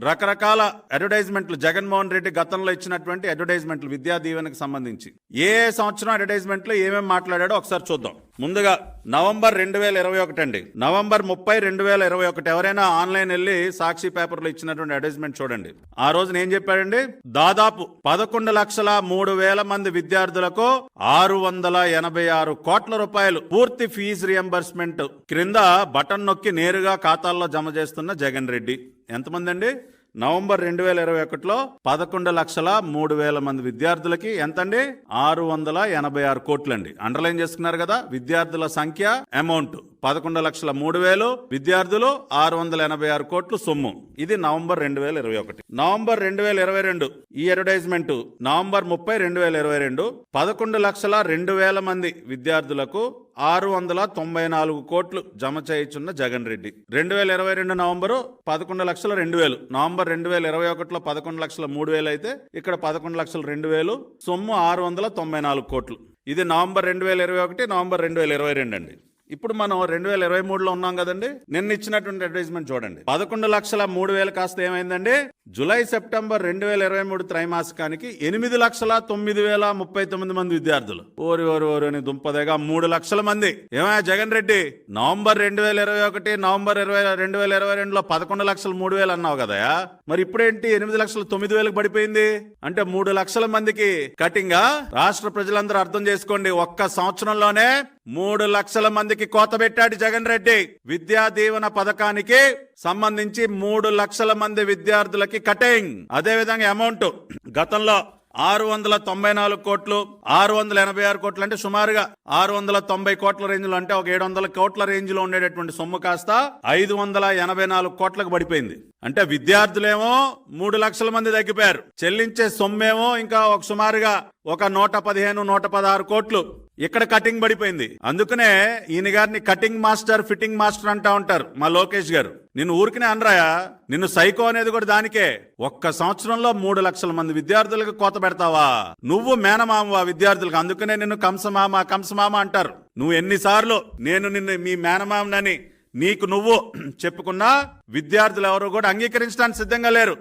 రకరకాల అడ్వర్టైజ్మెంట్లు జగన్మోహన్ రెడ్డి గతంలో ఇచ్చినటువంటి అడ్వర్టైజ్మెంట్లు విద్యా దీవెనకు సంబంధించి ఏ సంవత్సరం అడ్వర్టైజ్మెంట్లో ఏమేమి మాట్లాడాడో ఒకసారి చూద్దాం. ముందుగా నవంబర్ 2021 అండి, నవంబర్ 30, 2021 ఎవరైనా ఆన్లైన్ వెళ్ళి సాక్షి పేపర్లో ఇచ్చినటువంటి అడ్వర్టైజ్మెంట్ చూడండి. ఆ రోజున ఏం చెప్పాడండి, దాదాపు 11,03,000 మంది విద్యార్థులకు 686 కోట్ల రూపాయలు పూర్తి ఫీజు రియంబర్స్మెంట్ క్రింద బటన్ నొక్కి నేరుగా ఖాతాల్లో జమ చేస్తున్న జగన్ రెడ్డి. ఎంతమంది అండి? నవంబర్ 2021లో 11,03,000 మంది విద్యార్థులకి ఎంతండి? 686 కోట్లండి. అండర్లైన్ చేసుకున్నారు కదా, విద్యార్థుల సంఖ్య, అమౌంట్ 11,03,000, విద్యార్థులు 686 కోట్లు సొమ్ము. ఇది నవంబర్ 2021. నవంబర్ 2022 ఈ అడ్వర్టైజ్మెంట్ నవంబర్ 30, 2022 11,02,000 మంది విద్యార్థులకు 694 కోట్లు జమ చేయుచున్న జగన్ రెడ్డి. 2022 నవంబరు 11,02,000, నవంబర్ 2021లో 11,03,000 అయితే ఇక్కడ 11,02,000 సొమ్ము 694 కోట్లు. ఇది నవంబర్ 2021, నవంబర్ 2022 అండి. ఇప్పుడు మనం 2023లో ఉన్నాం కదండి. నిన్న ఇచ్చినటువంటి అడ్వర్టైజ్మెంట్ చూడండి. 11,03,000 కాస్త ఏమైందండి? జూలై సెప్టెంబర్ 2023 త్రైమాసికానికి 8,09,039 మంది విద్యార్థులు. ఓరి ఓరి ఓరి అని దుంపదేగా 3 లక్షల మంది. ఏమయ్యా జగన్ రెడ్డి, నవంబర్ 2021, నవంబర్ 2022లో 11,03,000 అన్నావు కదా, మరి ఇప్పుడేంటి 8,09,000 పడిపోయింది? అంటే 3 లక్షల మందికి కటింగా? రాష్ట్ర ప్రజలందరూ అర్థం చేసుకోండి, ఒక్క సంవత్సరంలోనే 3 లక్షల మందికి కోత పెట్టాడు జగన్ రెడ్డి. విద్యా దీవెన పథకానికి సంబంధించి 3 లక్షల మంది విద్యార్థులకి కటింగ్. అదే విధంగా అమౌంట్ గతంలో 694 కోట్లు, 686 కోట్లు అంటే సుమారుగా 690 కోట్ల రేంజ్ లో, అంటే ఒక 700 కోట్ల రేంజ్ లో ఉండేటటువంటి సొమ్ము కాస్త 584 కోట్లకు పడిపోయింది. అంటే విద్యార్థులేమో 3 లక్షల మంది తగ్గిపోయారు, చెల్లించే సొమ్మేమో ఇంకా ఒక సుమారుగా ఒక 115, 116 కోట్లు ఇక్కడ కటింగ్ పడిపోయింది. అందుకనే ఈయన గారిని కటింగ్ మాస్టర్, ఫిట్టింగ్ మాస్టర్ అంటా ఉంటారు మా లోకేష్ గారు. నిన్ను ఊరికినే అనరాయా, నిన్ను సైకో అనేది కూడా దానికే. ఒక్క సంవత్సరంలో 3 లక్షల మంది విద్యార్థులకు కోత పెడతావా? నువ్వు మేనమామవా విద్యార్థులకు? అందుకనే నిన్ను కంసమామ అంటారు. నువ్వు ఎన్నిసార్లు నిన్ను మీ మేనమామనని నీకు నువ్వు చెప్పుకున్నా విద్యార్థులు ఎవరు కూడా అంగీకరించడానికి సిద్ధంగా లేరు.